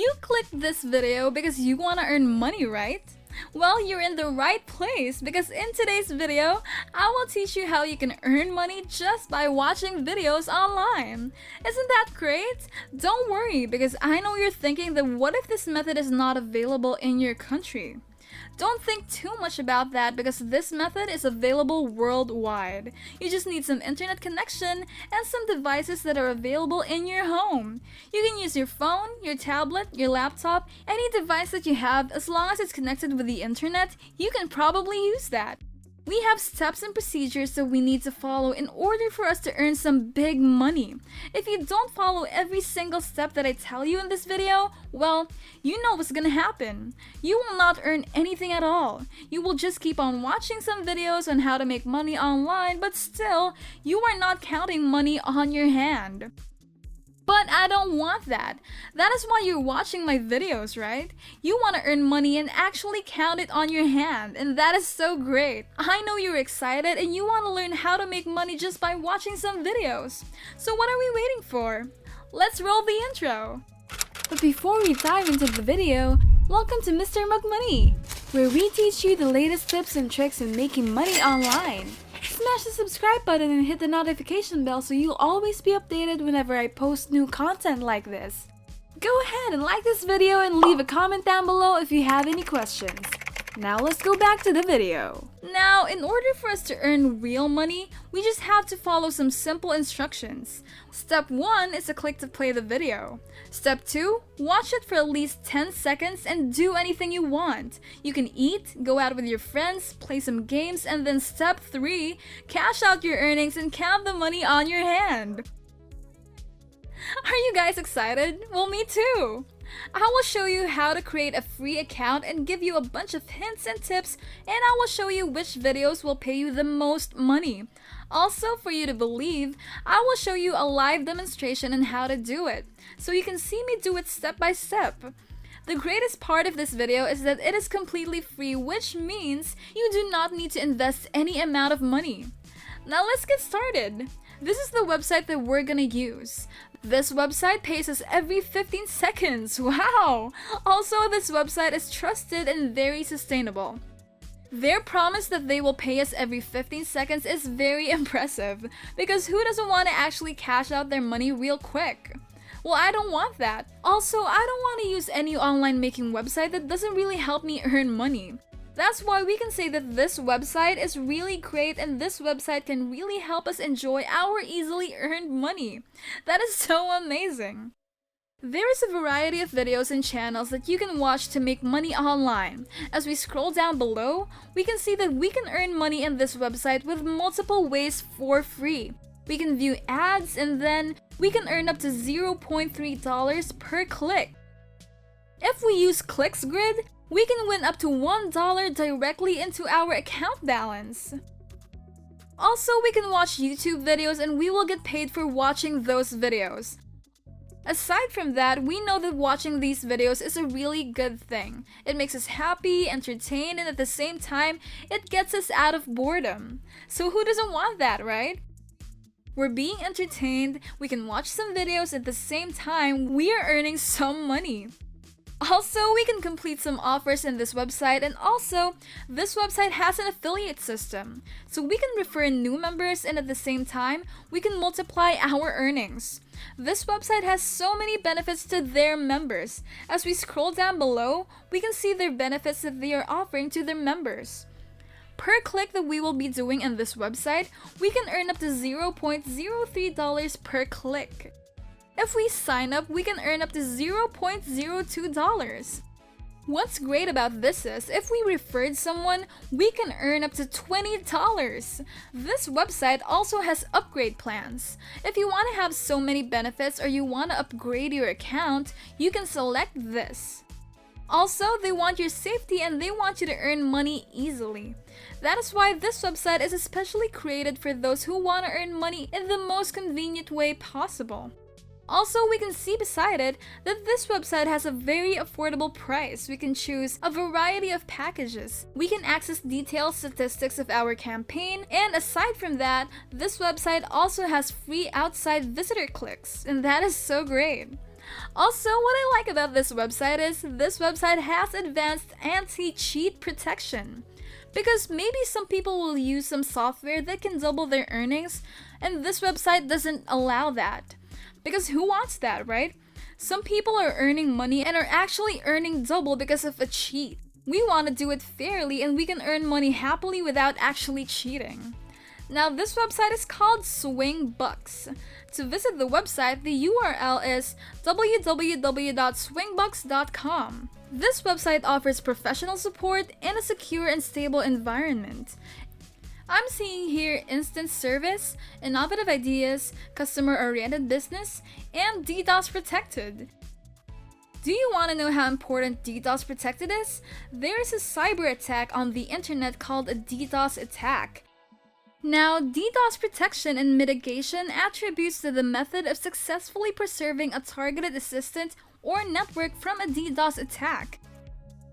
You clicked this video because you want to earn money, right? Well, you're in the right place because in today's video, I will teach you how you can earn money just by watching videos online. Isn't that great? Don't worry because I know you're thinking that what if this method is not available in your country? Don't think too much about that because this method is available worldwide. You just need some internet connection and some devices that are available in your home. You can use your phone, your tablet, your laptop, any device that you have as long as it's connected with the internet, you can probably use that. We have steps and procedures that we need to follow in order for us to earn some big money. If you don't follow every single step that I tell you in this video, well, you know what's gonna happen. You will not earn anything at all. You will just keep on watching some videos on how to make money online, but still, you are not counting money on your hand. But I don't want that. That is why you're watching my videos, right? You want to earn money and actually count it on your hand, and that is so great. I know you're excited and you want to learn how to make money just by watching some videos. So what are we waiting for? Let's roll the intro. But before we dive into the video, welcome to Mr. Mug Money, where we teach you the latest tips and tricks in making money online. Smash the subscribe button and hit the notification bell so you'll always be updated whenever I post new content like this. Go ahead and like this video and leave a comment down below if you have any questions. Now let's go back to the video. Now, in order for us to earn real money, we just have to follow some simple instructions. Step 1 is to click to play the video. Step 2, watch it for at least 10 seconds and do anything you want. You can eat, go out with your friends, play some games, and then step 3, cash out your earnings and count the money on your hand. Are you guys excited? Well, me too! I will show you how to create a free account and give you a bunch of hints and tips, and I will show you which videos will pay you the most money. Also, for you to believe, I will show you a live demonstration on how to do it, so you can see me do it step by step. The greatest part of this video is that it is completely free, which means you do not need to invest any amount of money. Now let's get started. This is the website that we're gonna use. This website pays us every 15 seconds. Wow! Also, this website is trusted and very sustainable. Their promise that they will pay us every 15 seconds is very impressive because who doesn't want to actually cash out their money real quick? Well, I don't want that. Also, I don't want to use any online making website that doesn't really help me earn money. That's why we can say that this website is really great and this website can really help us enjoy our easily earned money. That is so amazing. There is a variety of videos and channels that you can watch to make money online. As we scroll down below, we can see that we can earn money in this website with multiple ways for free. We can view ads and then we can earn up to $0.3 per click. If we use ClicksGrid, we can win up to $1 directly into our account balance. Also, we can watch YouTube videos and we will get paid for watching those videos. Aside from that, we know that watching these videos is a really good thing. It makes us happy, entertained, and at the same time, it gets us out of boredom. So who doesn't want that, right? We're being entertained, we can watch some videos at the same time, we are earning some money. Also, we can complete some offers in this website, and also, this website has an affiliate system. So we can refer new members and at the same time, we can multiply our earnings. This website has so many benefits to their members. As we scroll down below, we can see their benefits that they are offering to their members. Per click that we will be doing in this website, we can earn up to $0.03 per click. If we sign up, we can earn up to $0.02. What's great about this is, if we referred someone, we can earn up to $20. This website also has upgrade plans. If you want to have so many benefits or you want to upgrade your account, you can select this. Also, they want your safety and they want you to earn money easily. That is why this website is especially created for those who want to earn money in the most convenient way possible. Also, we can see beside it that this website has a very affordable price. We can choose a variety of packages. We can access detailed statistics of our campaign, and aside from that, this website also has free outside visitor clicks, and that is so great. Also, what I like about this website is this website has advanced anti-cheat protection. Because maybe some people will use some software that can double their earnings, and this website doesn't allow that. Because who wants that, right? Some people are earning money and are actually earning double because of a cheat. We want to do it fairly and we can earn money happily without actually cheating. Now, this website is called Swingbucks. To visit the website, the URL is www.swingbucks.com. This website offers professional support in a secure and stable environment. I'm seeing here instant service, innovative ideas, customer-oriented business, and DDoS protected. Do you want to know how important DDoS protected is? There is a cyber attack on the internet called a DDoS attack. Now, DDoS protection and mitigation attributes to the method of successfully preserving a targeted assistant or network from a DDoS attack.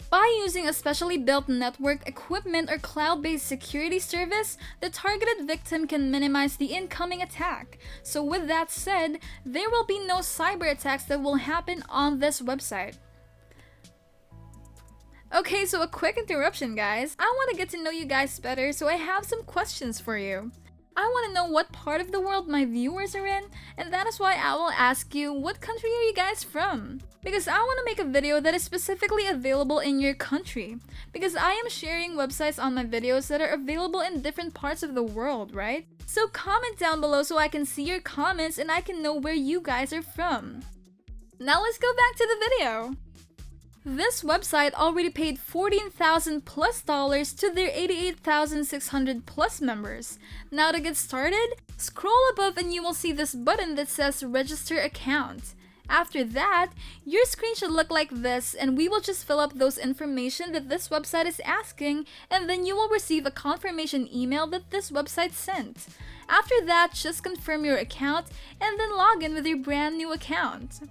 By using a specially built network equipment or cloud-based security service, the targeted victim can minimize the incoming attack. So with that said, there will be no cyber attacks that will happen on this website. Okay, so a quick interruption, guys. I want to get to know you guys better, so I have some questions for you. I want to know what part of the world my viewers are in, and that is why I will ask you, what country are you guys from? Because I want to make a video that is specifically available in your country. Because I am sharing websites on my videos that are available in different parts of the world, right? So comment down below so I can see your comments and I can know where you guys are from. Now let's go back to the video. This website already paid $14,000 plus to their 88,600 plus members. Now to get started, scroll above and you will see this button that says register account. After that, your screen should look like this and we will just fill up those information that this website is asking, and then you will receive a confirmation email that this website sent. After that, just confirm your account and then log in with your brand new account.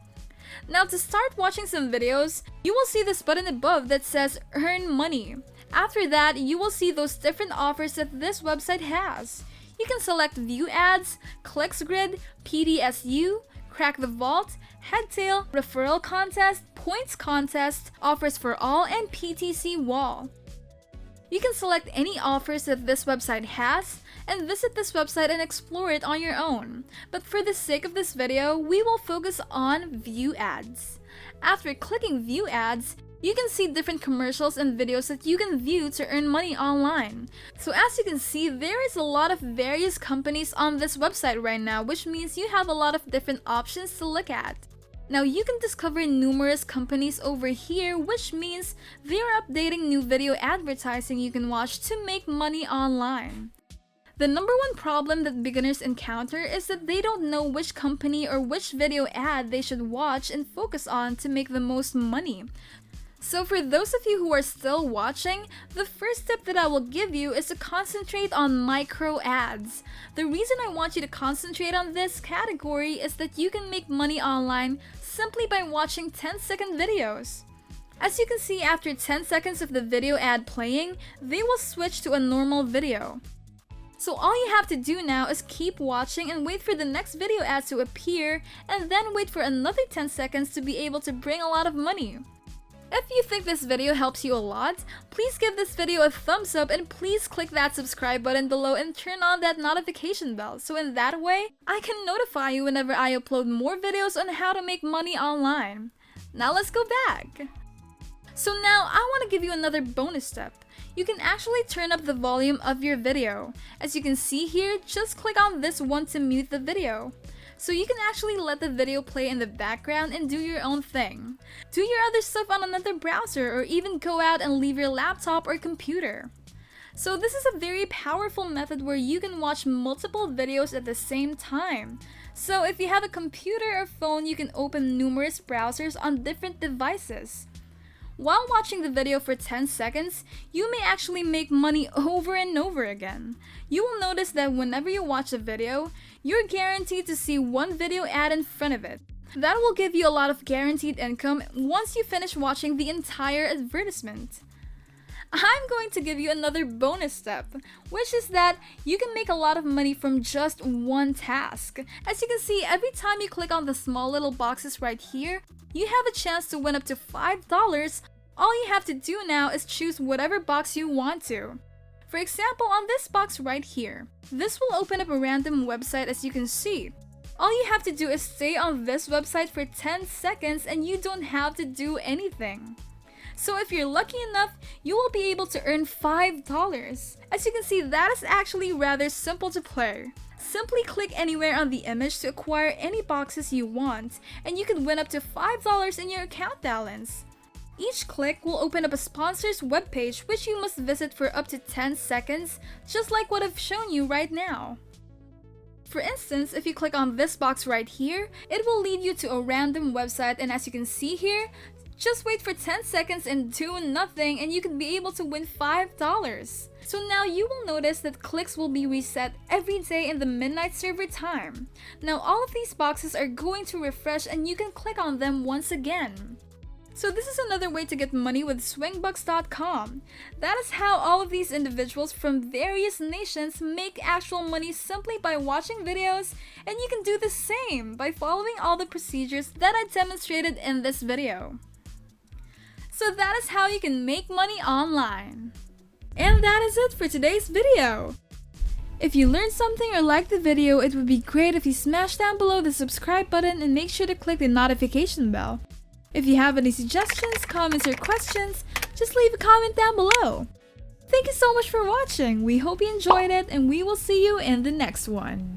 Now to start watching some videos, you will see this button above that says Earn Money. After that, you will see those different offers that this website has. You can select View Ads, ClicksGrid, PDSU, Crack the Vault, Headtail, Referral Contest, Points Contest, Offers for All, and PTC Wall. You can select any offers that this website has and visit this website and explore it on your own. But for the sake of this video, we will focus on View Ads. After clicking View Ads, you can see different commercials and videos that you can view to earn money online. So as you can see, there is a lot of various companies on this website right now, which means you have a lot of different options to look at. Now you can discover numerous companies over here, which means they're updating new video advertising you can watch to make money online. The number one problem that beginners encounter is that they don't know which company or which video ad they should watch and focus on to make the most money. So for those of you who are still watching, the first tip that I will give you is to concentrate on micro ads. The reason I want you to concentrate on this category is that you can make money online simply by watching 10-second videos. As you can see, after 10 seconds of the video ad playing, they will switch to a normal video. So all you have to do now is keep watching and wait for the next video ad to appear, and then wait for another 10 seconds to be able to bring a lot of money. If you think this video helps you a lot, please give this video a thumbs up and please click that subscribe button below and turn on that notification bell, so in that way, I can notify you whenever I upload more videos on how to make money online. Now let's go back. So now I want to give you another bonus step. You can actually turn up the volume of your video. As you can see here, just click on this one to mute the video. So you can actually let the video play in the background and do your own thing. Do your other stuff on another browser or even go out and leave your laptop or computer. So this is a very powerful method where you can watch multiple videos at the same time. So if you have a computer or phone, you can open numerous browsers on different devices. While watching the video for 10 seconds, you may actually make money over and over again. You will notice that whenever you watch a video, you're guaranteed to see one video ad in front of it. That will give you a lot of guaranteed income once you finish watching the entire advertisement. I'm going to give you another bonus step, which is that you can make a lot of money from just one task. As you can see, every time you click on the small little boxes right here, you have a chance to win up to $5. All you have to do now is choose whatever box you want to. For example, on this box right here, this will open up a random website as you can see. All you have to do is stay on this website for 10 seconds and you don't have to do anything. So if you're lucky enough, you will be able to earn $5. As you can see, that is actually rather simple to play. Simply click anywhere on the image to acquire any boxes you want, and you can win up to $5 in your account balance. Each click will open up a sponsor's webpage which you must visit for up to 10 seconds, just like what I've shown you right now. For instance, if you click on this box right here, it will lead you to a random website, and as you can see here, just wait for 10 seconds and do nothing and you can be able to win $5. So now you will notice that clicks will be reset every day in the midnight server time. Now all of these boxes are going to refresh and you can click on them once again. So this is another way to get money with swingbucks.com. That is how all of these individuals from various nations make actual money simply by watching videos, and you can do the same by following all the procedures that I demonstrated in this video. So that is how you can make money online. And that is it for today's video. If you learned something or liked the video, it would be great if you smash down below the subscribe button and make sure to click the notification bell. If you have any suggestions, comments, or questions, just leave a comment down below. Thank you so much for watching. We hope you enjoyed it and we will see you in the next one.